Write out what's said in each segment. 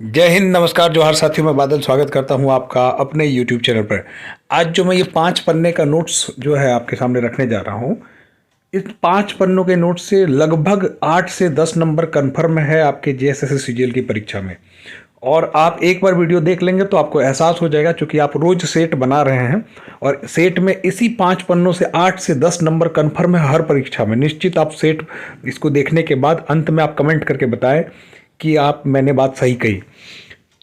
जय हिंद, नमस्कार, जोहार साथियों। मैं बादल स्वागत करता हूं आपका अपने YouTube चैनल पर। आज जो मैं ये 5 पन्ने का नोट्स जो है आपके सामने रखने जा रहा हूं, इस 5 पन्नों के नोट्स से लगभग 8 से 10 नंबर कन्फर्म है आपके जेएसएससी सीजीएल की परीक्षा में। और आप एक बार वीडियो देख लेंगे तो आपको एहसास हो जाएगा, क्योंकि आप रोज सेट बना रहे हैं और सेट में इसी 5 पन्नों से 8 से 10 नंबर कन्फर्म है हर परीक्षा में। निश्चित आप सेट इसको देखने के बाद अंत में आप कमेंट करके बताएं कि मैंने बात सही कही।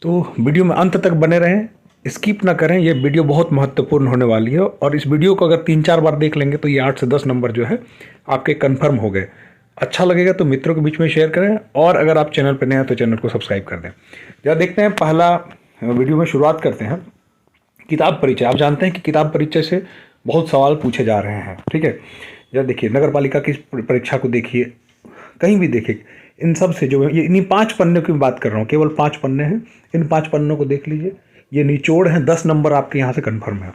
तो वीडियो में अंत तक बने रहें, स्किप ना करें। ये वीडियो बहुत महत्वपूर्ण होने वाली है और इस वीडियो को अगर 3-4 बार देख लेंगे तो ये 8 से 10 नंबर जो है आपके कंफर्म हो गए। अच्छा लगेगा तो मित्रों के बीच में शेयर करें और अगर आप चैनल पर नए हैं तो चैनल को सब्सक्राइब कर दें। जरा देखते हैं, पहला वीडियो में शुरुआत करते हैं किताब परिचय। आप जानते हैं कि किताब परिचय से बहुत सवाल पूछे जा रहे हैं, ठीक है। जरा देखिए, नगर पालिका की परीक्षा को देखिए, कहीं भी देखिए, इन सब से जो ये इन्हीं 5 पन्नों की बात कर रहा हूँ, केवल 5 पन्ने हैं। इन 5 पन्नों को देख लीजिए, ये निचोड़ है, 10 नंबर आपके यहाँ से कंफर्म है।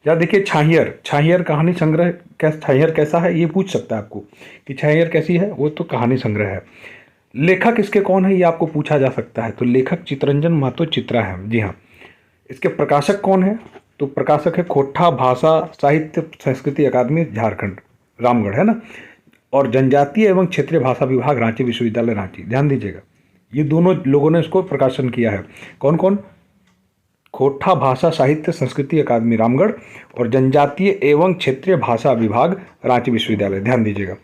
या देखिए, छाहियर कहानी संग्रह, छाहियर कैसा है ये पूछ सकता है आपको कि छाहियर कैसी है। वो तो कहानी संग्रह है। लेखक इसके कौन है ये आपको पूछा जा सकता है, तो लेखक चितरंजन महतो चित्रा है। जी हाँ। इसके प्रकाशक कौन है, तो प्रकाशक है खोट्ठा भाषा साहित्य संस्कृति अकादमी झारखंड, रामगढ़, है ना। और जनजातीय एवं क्षेत्रीय भाषा विभाग, रांची विश्वविद्यालय, रांची। ध्यान दीजिएगा, ये दोनों लोगों ने इसको प्रकाशन किया है। कौन कौन? खोट्ठा भाषा साहित्य संस्कृति अकादमी, रामगढ़, और जनजातीय एवं क्षेत्रीय भाषा विभाग, रांची विश्वविद्यालय। ध्यान दीजिएगा।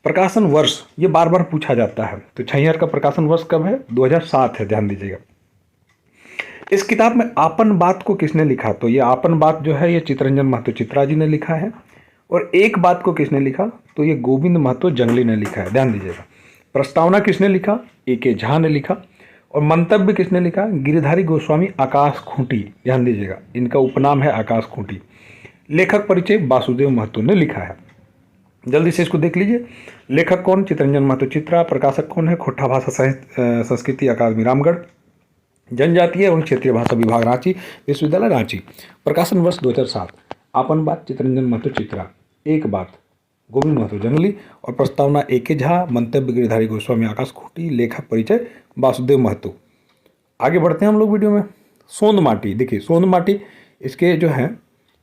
प्रकाशन वर्ष ये बार बार पूछा जाता है, तो छहियार का प्रकाशन वर्ष कब है? 2007 है। ध्यान दीजिएगा। इस किताब में आपन बात को किसने लिखा, तो ये आपन बात जो है ये चितरंजन महतो चित्रा जी ने लिखा है। और एक बात को किसने लिखा, तो ये गोविंद महतो जंगली ने लिखा है। ध्यान दीजिएगा। प्रस्तावना किसने लिखा? ए झा ने लिखा। और मंतव्य किसने लिखा? गिरिधारी गोस्वामी आकाश खूंटी। ध्यान दीजिएगा, इनका उपनाम है आकाश खूंटी। लेखक परिचय वासुदेव महतो ने लिखा है। जल्दी से इसको देख लीजिए। लेखक कौन? चितरंजन महतो चित्रा। प्रकाशक कौन है? खोट्ठा भाषा साहित्य संस्कृति अकादमी, रामगढ़। जनजातीय एवं क्षेत्रीय भाषा विभाग, रांची विश्वविद्यालय, रांची। प्रकाशन वर्ष 2007। आपन बात चितरंजन महतो चित्रा। एक बात गोविंद महतो जंगली। और प्रस्तावना ए झा। मंतव्य गिरिधारी गोस्वामी आकाश खूंटी। लेखक परिचय वासुदेव महतो। आगे बढ़ते हैं हम लोग वीडियो में। सोंद माटी, देखिए सोंद माटी इसके जो है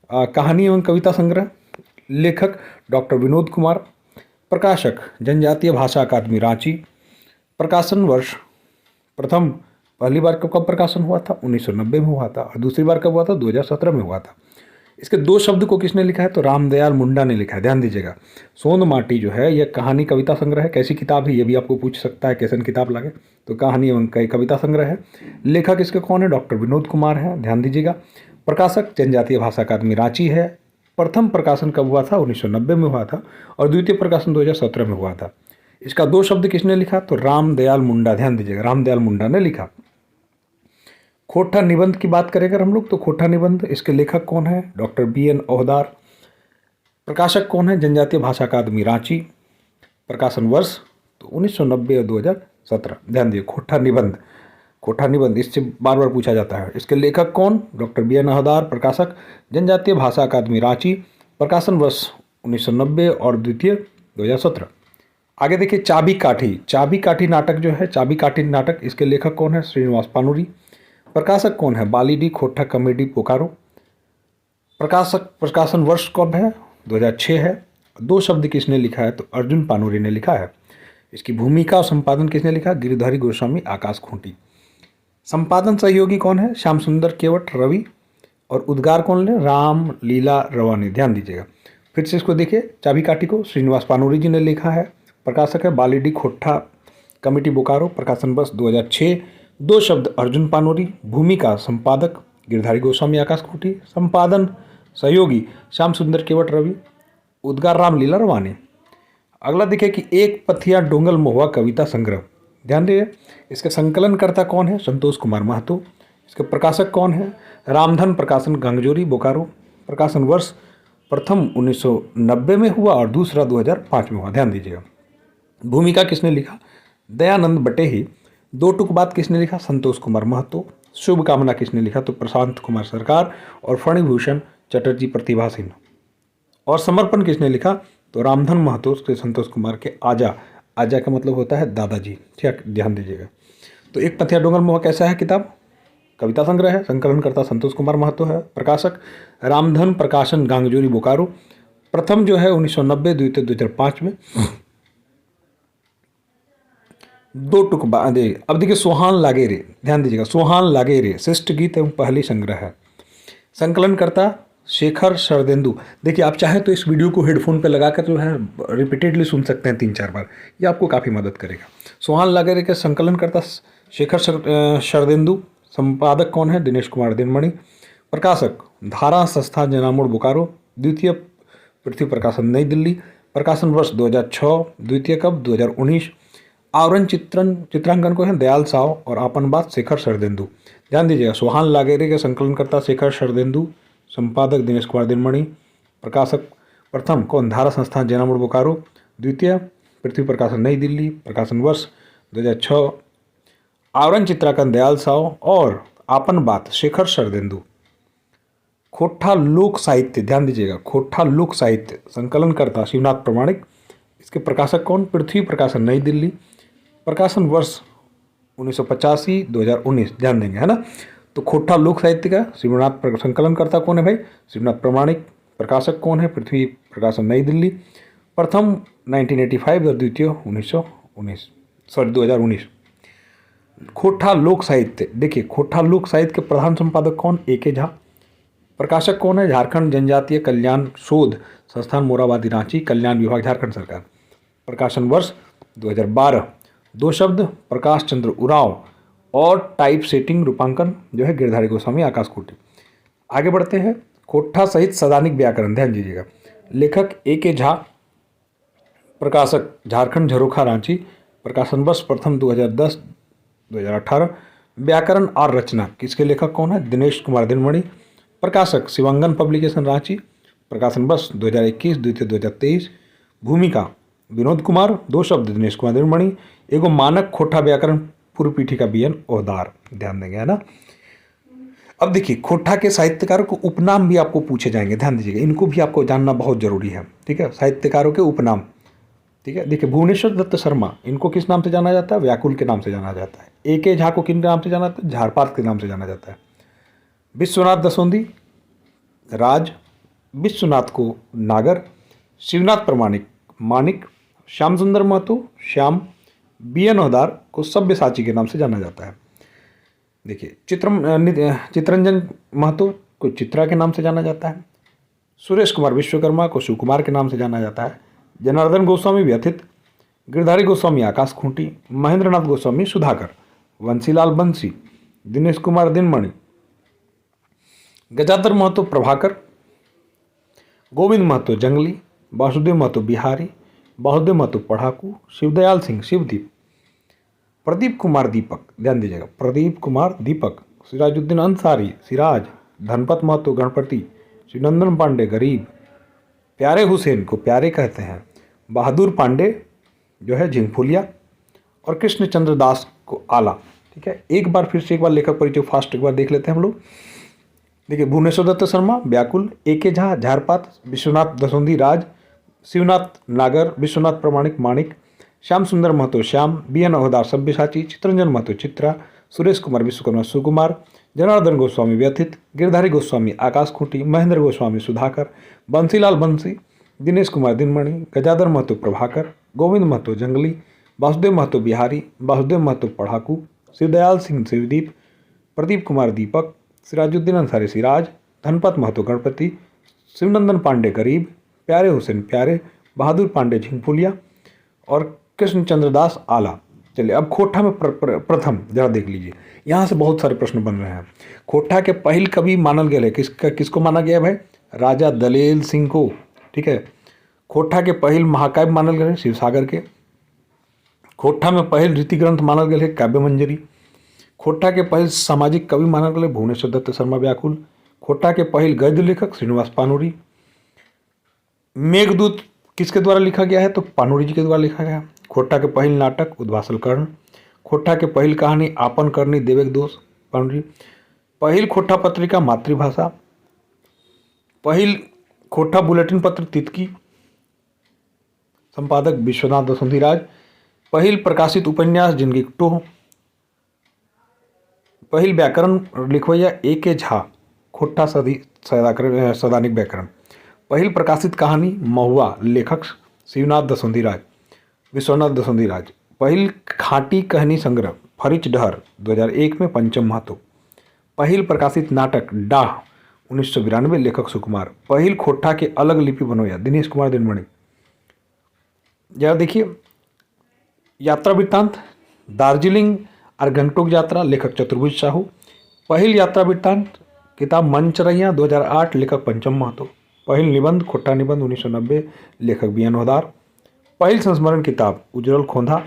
कहानी एवं कविता संग्रह। लेखक डॉक्टर विनोद कुमार। प्रकाशक जनजातीय भाषा अकादमी, रांची। प्रकाशन वर्ष प्रथम पहली बार कब प्रकाशन हुआ था? 1990 में हुआ था। और दूसरी बार कब हुआ था? 2017 में हुआ था। इसके 2 शब्द को किसने लिखा है, तो रामदयाल मुंडा ने लिखा है। ध्यान दीजिएगा। सोंद माटी जो है यह कहानी कविता संग्रह है। कैसी किताब है ये भी आपको पूछ सकता है, कैसन किताब लगे, तो कहानी एवं कविता संग्रह है। लेखक इसके कौन है? डॉक्टर विनोद कुमार है। ध्यान दीजिएगा। प्रकाशक जनजातीय भाषा अकादमी, रांची है। प्रथम प्रकाशन कब हुआ था? 1990 में हुआ था। और द्वितीय प्रकाशन 2017 में हुआ था। इसका 2 शब्द किसने लिखा, तो रामदयाल मुंडा। ध्यान दीजिएगा, रामदयाल मुंडा ने लिखा। खोट्ठा निबंध की बात करें अगर हम लोग, तो खोट्ठा निबंध इसके लेखक कौन है? Doctor BN Ohdar. प्रकाशक कौन है? जनजातीय भाषा अकादमी, रांची। प्रकाशन वर्ष तो 1990 और 2017। ध्यान दीजिए, खोट्ठा निबंध इससे बार बार पूछा जाता है। इसके लेखक कौन? Doctor BN Ohdar. प्रकाशक जनजातीय भाषा अकादमी, रांची। प्रकाशन वर्ष 1990 और द्वितीय 2017। आगे देखिए, चाबी काठी नाटक जो है, चाबी काठी नाटक, इसके लेखक कौन है? श्रीनिवास पानुरी। प्रकाशक कौन है? बालीडी खोट्ठा कॉमेडी बोकारो। प्रकाशन वर्ष कब है? 2006 है। 2 शब्द किसने लिखा है, तो अर्जुन पानुरी ने लिखा है। इसकी भूमिका और संपादन किसने लिखा? गिरिधारी गोस्वामी आकाश खूंटी। संपादन सहयोगी कौन है? श्याम सुंदर केवट रवि। और उद्गार कौन ले? राम लीला रवानी। ध्यान दीजिएगा। फिर से इसको देखिए, चाबी काठी को श्रीनिवास पानुरी जी ने लिखा है। प्रकाशक है बालीडी खोट्ठा कमेटी बोकारो। प्रकाशन वर्ष 2006। 2 शब्द अर्जुन पानुरी। भूमिका संपादक गिरधारी गोस्वामी आकाश खूंटी। संपादन सहयोगी श्याम सुंदर केवट रवि। उद्गार राम लीला रवानी। अगला देखिए कि एक पथिया डोंगल महुआ कविता संग्रह। ध्यान दीजिए, इसके संकलनकर्ता कौन है? संतोष कुमार महतो। इसके प्रकाशक कौन है? रामधन प्रकाशन, गंगजोरी, बोकारो। प्रकाशन वर्ष प्रथम 1990 में हुआ और दूसरा 2005 में हुआ। ध्यान दीजिएगा। भूमिका किसने लिखा? दयानंद बटेही। 2 टुक बात किसने लिखा? संतोष कुमार महतो। शुभकामना किसने लिखा? तो प्रशांत कुमार सरकार। और फणिभूषण चटर्जी प्रतिभा सिंह। और समर्पण किसने लिखा? तो रामधन महतो के संतोष कुमार के आजा। आजा का मतलब होता है दादाजी, ठीक, ध्यान दीजिएगा। तो एक पथिया डोंगर मोह कैसा है किताब? कविता संग्रह है। संकलनकर्ता संतोष कुमार महतो है। प्रकाशक रामधन प्रकाशन, गांगजोरी, बोकारो। प्रथम जो है 1990, द्वितीय 2005 में। दो टुक बांधे। अब देखिए सोहान लागेरे, ध्यान दीजिएगा, सोहान लागेरे श्रेष्ठ गीत एवं पहली संग्रह है। संकलनकर्ता शेखर शरदेंदु। देखिए आप चाहे तो इस वीडियो को हेडफोन पे लगाकर जो है रिपीटेडली सुन सकते हैं 3-4 बार, ये आपको काफ़ी मदद करेगा। सोहान लागेरे के संकलनकर्ता शेखर शरदेंदु। संपादक कौन है? दिनेश कुमार दिनमणि। प्रकाशक धारा संस्था, जनामोड़, बोकारो। द्वितीय पृथ्वी प्रकाशन, नई दिल्ली। प्रकाशन वर्ष 2006। द्वितीय कब? 2019। आवरण चित्रांकन को है दयाल साव और आपन बात शेखर शरदेंदु। ध्यान दीजिएगा, सोहान लागेरे के संकलनकर्ता शेखर शरदेंदु, संपादक दिनेश कुमार दिनमणि। प्रकाशक प्रथम कौन? धारा संस्थान, जैनामोड़, बोकारो। द्वितीय पृथ्वी प्रकाशन, नई दिल्ली। प्रकाशन वर्ष 2006। आवरण चित्रांकन दयाल साव और आपन बात शेखर शरदेंदु। खोट्ठा लोक साहित्य, ध्यान दीजिएगा, खोट्ठा लोक साहित्य, संकलनकर्ता शिवनाथ प्रमाणिक। इसके प्रकाशक कौन? पृथ्वी प्रकाशन, नई दिल्ली। प्रकाशन वर्ष 1985, 2019, ध्यान देंगे, है ना। तो खोट्ठा लोक साहित्य का शिवनाथ, संकलनकर्ता कौन है भाई? शिवनाथ प्रमाणिक। प्रकाशक कौन है? पृथ्वी प्रकाशन, नई दिल्ली। प्रथम 1985 और द्वितीय 2019। खोट्ठा लोक साहित्य, देखिए खोट्ठा लोक साहित्य के प्रधान संपादक कौन? ए.के. झा। प्रकाशक कौन है? झारखंड जनजातीय कल्याण शोध संस्थान, मोराबादी, रांची, कल्याण विभाग, झारखंड सरकार। प्रकाशन वर्ष 2012। दो शब्द प्रकाश चंद्र उराव और टाइप सेटिंग रूपांकन जो है गिरधारी गोस्वामी, आकाश कोटी। आगे बढ़ते हैं। खोट्ठा सहित सदानिक व्याकरण, ध्यान दीजिएगा, लेखक ए.के. झा। प्रकाशक झारखंड, झरोखा, रांची। प्रकाशन वर्ष प्रथम 2010-2018। व्याकरण और रचना, किसके लेखक कौन है? दिनेश कुमार दिनमणि। प्रकाशक शिवांगन पब्लिकेशन, रांची। प्रकाशन वर्ष 2021, द्वितीय 2023। भूमिका विनोद कुमार। दो शब्द दिनेश कुमार दिनमणि। एगो मानक खोट्ठा व्याकरण, पूर्व पीठिका बीएन ओहदार, ध्यान देंगे, है ना। अब देखिए खोट्ठा के साहित्यकारों को उपनाम भी आपको पूछे जाएंगे, ध्यान दीजिएगा, इनको भी आपको जानना बहुत जरूरी है, ठीक है। साहित्यकारों के उपनाम, ठीक है। देखिए भुवनेश्वर दत्त शर्मा, इनको किस नाम से जाना जाता है? व्याकुल के नाम से जाना जाता है। ए.के. झा को किन नाम से जाना जाता है? झारपात के नाम से जाना जाता है। विश्वनाथ दसोंदी राज, विश्वनाथ को नागर, शिवनाथ प्रमाणिक मानिक, श्याम सुंदर महतो श्याम, बीएन ओहदार को सब्यसाची के नाम से जाना जाता है। देखिए चित्रंजन महतो को चित्रा के नाम से जाना जाता है। सुरेश कुमार विश्वकर्मा को सुकुमार के नाम से जाना जाता है। जनार्दन गोस्वामी व्यथित, गिरधारी गोस्वामी आकाश खूंटी, महेंद्रनाथ गोस्वामी सुधाकर, वंशीलाल बंसी, दिनेश कुमार दिनमणि, गजाधर महतो प्रभाकर, गोविंद महतो जंगली, वासुदेव महतो बिहारी, वासुदेव महतो पढ़ाकू, शिवदयाल सिंह शिवदीप, प्रदीप कुमार दीपक, ध्यान दीजिएगा, प्रदीप कुमार दीपक, सिराजुद्दीन अंसारी सिराज, धनपत महतो गणपति, शिवनंदन पांडे गरीब, प्यारे हुसैन को प्यारे कहते हैं, बहादुर पांडे जो है झिंगफुलिया, और कृष्णचंद्र दास को आला, ठीक है। एक बार फिर से एक बार लेखक परिचय फास्ट एक बार देख लेते हैं हम लोग। देखिए भुवनेश्वर दत्त शर्मा व्याकुल, ए.के. झा झारपात, विश्वनाथ दसोंदी राज, शिवनाथ नागर, विश्वनाथ प्रमाणिक माणिक, श्याम सुंदर महतो श्याम, बीएन ओहदार सब्यसाची, चित्रंजन महतो चित्रा, सुरेश कुमार विश्वकर्मा सुकुमार, जनार्दन गोस्वामी व्यथित, गिरधारी गोस्वामी आकाश खूंटी, महेंद्र गोस्वामी सुधाकर, बंसीलाल बंसी, दिनेश कुमार दिनमणि, गजाधर महतो प्रभाकर, गोविंद महतो जंगली, वासुदेव महतो बिहारी, वासुदेव महतो पढ़ाकू, शिवदयाल सिंह शिवदीप, प्रदीप कुमार दीपक, सिराजुद्दीन अंसारी सिराज, धनपत महतो गणपति, शिवनंदन पांडे गरीब, प्यारे हुसैन प्यारे, बहादुर पांडे झिंगफुलिया और कृष्णचंद्र दास आला। चलिए अब खोट्ठा में प्रथम जरा देख लीजिए, यहाँ से बहुत सारे प्रश्न बन रहे हैं। खोट्ठा के पहल कवि मानल गया है, किसको माना गया है भाई? राजा दलेल सिंह को, ठीक है। खोट्ठा के पहल महाकाव्य मानल गए शिवसागर के। खोट्ठा में पहल रीति ग्रंथ मानल गए काव्य मंजरी। खोट्ठा के पहल सामाजिक कवि मानल गए भुवनेश्वर दत्त शर्मा व्याकुल। खोट्ठा के पहल गद्य लेखक श्रीनिवास पानुरी। मेघदूत किसके द्वारा लिखा गया है? तो पानुरी जी के द्वारा लिखा गया। खोट्ठा के पहल नाटक उद्वासल कर्ण। खोट्ठा के पहल कहानी आपन करनी देवेक दोष पानुरी। पहल खोट्ठा पत्रिका मातृभाषा। पहल खोट्ठा बुलेटिन पत्र तितकी, संपादक विश्वनाथ दसोंधी राज। पहल प्रकाशित उपन्यास जिंदगी टोह, पहिल व्याकरण लिखवैया A.K. झा, खोट्ठा सदानिक व्याकरण। पहिल प्रकाशित कहानी महुआ, लेखक विश्वनाथ दसोंधी राज। पहिल खाटी कहनी संग्रह फरिच डहर 2001 में पंचम महतो। पहिल प्रकाशित नाटक डाह 1992, लेखक सुकुमार। पहिल खोट्ठा के अलग लिपि बनोया दिनेश कुमार दिनमणि। जरा देखिए, यात्रा वृत्तांत दार्जिलिंग और गंगटोक यात्रा, लेखक चतुर्भुज साहू। पहिल यात्रा वृत्तांत किताब मनचरैया 2008, लेखक पंचम महतो। पहिल निबंध खोट्ठा निबंध 1990, लेखक BN होदार। पहिल संस्मरण किताब उज्ज्वल खोंधा,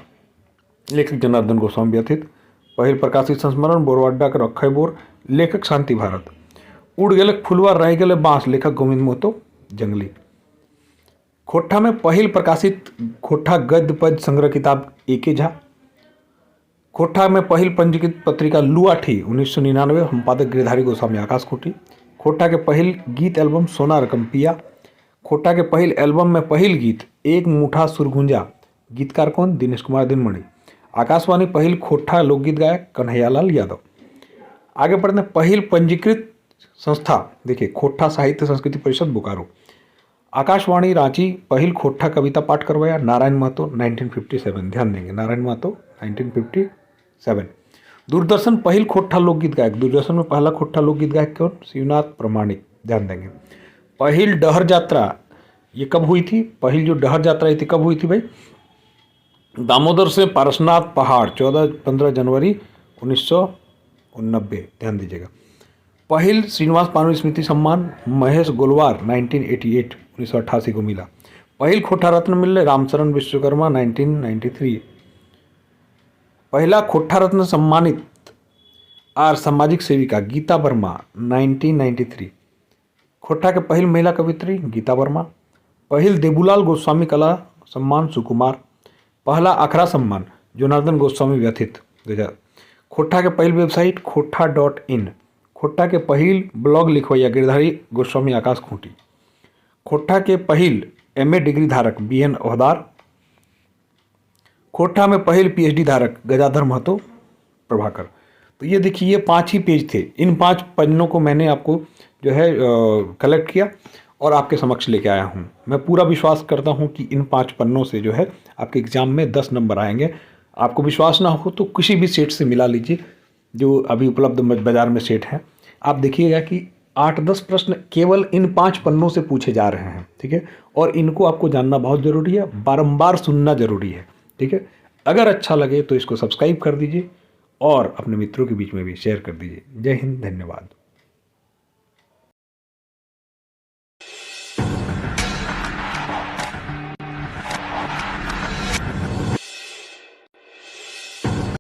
लेखक जनार्दन गोस्वामी व्यथित। पहिल प्रकाशित संस्मरण बोरवाड्डा कर अक्षय बोर, लेखक शांति भारत। उड़ गेले फुलवा रह गेले बांस, लेखक गोविंद मोतो जंगली। खोट्ठा में पहिल प्रकाशित खोट्ठा गद्य पद्य संग्रह किताब A.K. झा। खोट्ठा में पहिल पंजीकृत पत्रिका लुआठी 1999, संपादक गिरधारी गोस्वामी आकाश कोटी। खोट्ठा के पहिल गीत एल्बम सोना रकम पिया। खोट्ठा के पहिल एल्बम में पहिल गीत एक मुठा सुरगुंजा, गीतकार कौन? दिनेश कुमार दिनमणि। आकाशवाणी पहिल खोट्ठा लोकगीत गायक कन्हैयालाल यादव। आगे बढ़ते हैं, पहिल पंजीकृत संस्था देखिए खोट्ठा साहित्य संस्कृति परिषद बोकारो। आकाशवाणी रांची पहिल खोट्ठा कविता पाठ करवाया नारायण महतो 1957, ध्यान देंगे नारायण महतो 1957। दूरदर्शन पहिल खोट्ठा लोकगीत गायक, दूरदर्शन में पहला खोट्ठा लोकगीत गायक कौन? शिवनाथ प्रमाणिक, ध्यान देंगे। पहिल डहर यात्रा ये कब हुई थी? पहिल जो डहर यात्रा थी कब हुई थी भाई? दामोदर से पारसनाथ पहाड़ 14-15 जनवरी 1990, ध्यान दीजिएगा। पहिल श्रीनिवास पानवी स्मृति सम्मान महेश गोलवार 1988 को मिला। पहिल खोट्ठा रत्न मिले रामचरण विश्वकर्मा 1993। पहला खोट्ठा रत्न सम्मानित और सामाजिक सेविका गीता वर्मा 1993। खोट्ठा के पहिल महिला कवित्री गीता वर्मा। पहिल देबूलाल गोस्वामी कला सम्मान सुकुमार। पहला अखरा सम्मान जनार्दन गोस्वामी व्यथित 2000। खोट्ठा के पहिल वेबसाइट खोट्ठा.in। खोट्ठा के पहिल ब्लॉग लिखवैया गिरधारी गोस्वामी आकाश खूंटी। खोट्ठा के पहिल MA डिग्री धारक BN होदार। खोट्ठा में पहिल PhD धारक गजाधर महतो प्रभाकर। तो ये देखिए, ये 5 ही पेज थे। इन 5 पन्नों को मैंने आपको जो है कलेक्ट किया और आपके समक्ष लेके आया हूँ। मैं पूरा विश्वास करता हूँ कि इन 5 पन्नों से जो है आपके एग्जाम में 10 नंबर आएंगे। आपको विश्वास ना हो तो किसी भी सेट से मिला लीजिए जो अभी उपलब्ध बाजार में सेट है। आप देखिएगा कि 8-10 प्रश्न केवल इन 5 पन्नों से पूछे जा रहे हैं, ठीक है। और इनको आपको जानना बहुत ज़रूरी है, बारंबार सुनना ज़रूरी है, ठीक है। अगर अच्छा लगे तो इसको सब्सक्राइब कर दीजिए और अपने मित्रों के बीच में भी शेयर कर दीजिए। जय हिंद, धन्यवाद।